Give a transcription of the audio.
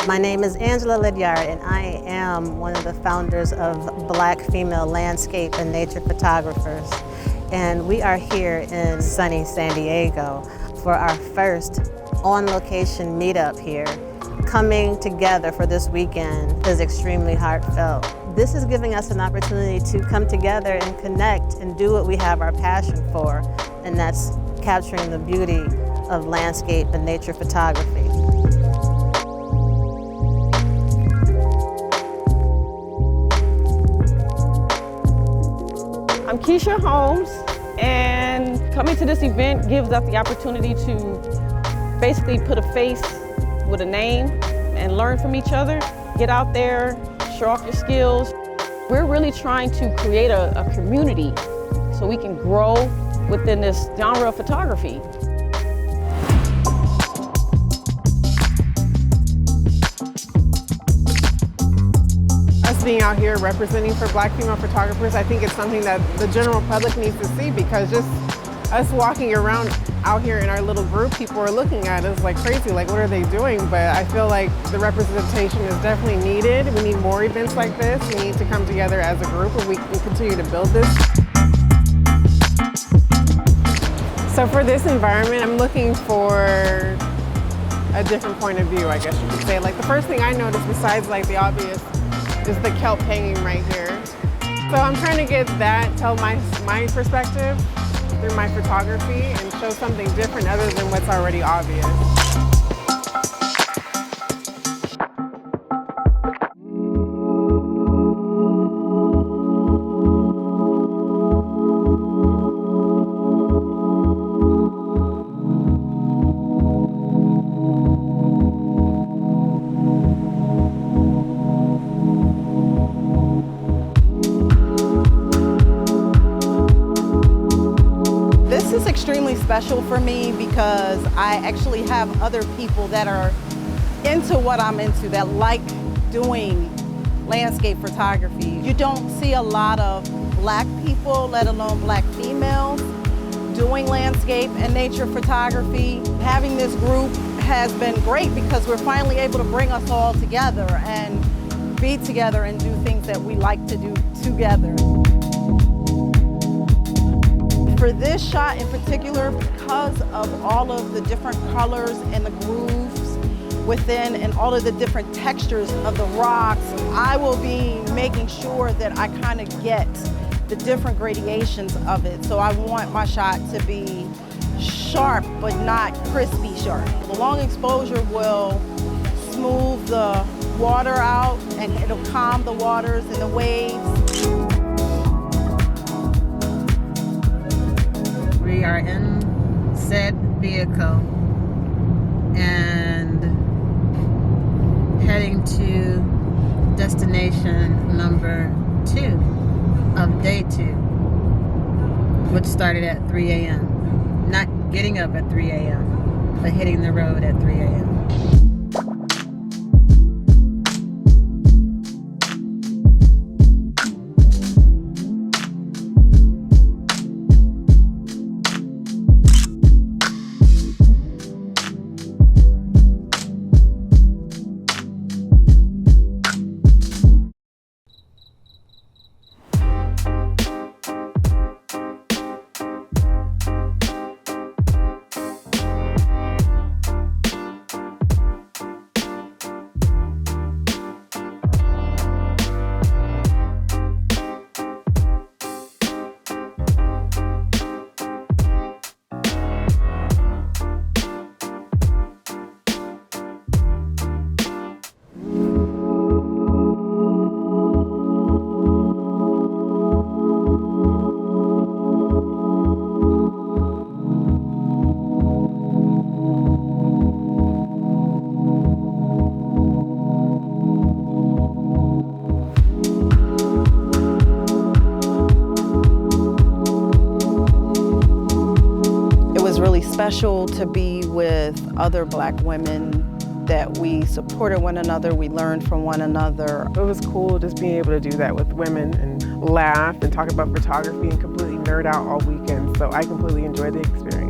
My name is Angela Lydiard, and I am one of the founders of Black Female Landscape and Nature Photographers. And we are here in sunny San Diego for our first on-location meetup here. Coming together for this weekend is extremely heartfelt. This is giving us an opportunity to come together and connect and do what we have our passion for, and that's capturing the beauty of landscape and nature photography. I'm Keisha Holmes, and coming to this event gives us the opportunity to basically put a face with a name and learn from each other. Get out there, show off your skills. We're really trying to create a community so we can grow within this genre of photography. Us being out here representing for Black female photographers, I think it's something that the general public needs to see, because just us walking around out here in our little group, people are looking at us like crazy, like what are they doing? But I feel like the representation is definitely needed. We need more events like this. We need to come together as a group and we can continue to build this. So for this environment, I'm looking for a different point of view, I guess you could say. Like the first thing I noticed, besides like the obvious, is the kelp hanging right here. So I'm trying to get that, tell my perspective through my photography and show something different other than what's already obvious. This is extremely special for me because I actually have other people that are into what I'm into, that like doing landscape photography. You don't see a lot of Black people, let alone Black females, doing landscape and nature photography. Having this group has been great because we're finally able to bring us all together and be together and do things that we like to do together. For this shot in particular, because of all of the different colors and the grooves within and all of the different textures of the rocks, I will be making sure that I kind of get the different gradations of it. So I want my shot to be sharp, but not crispy sharp. The long exposure will smooth the water out and it'll calm the waters and the waves. We are in said vehicle and heading to destination number 2 of day 2, which started at 3 a.m. Not getting up at 3 a.m., but hitting the road at 3 a.m. Special to be with other Black women that we supported one another, we learned from one another. It was cool just being able to do that with women and laugh and talk about photography and completely nerd out all weekend. So I completely enjoyed the experience.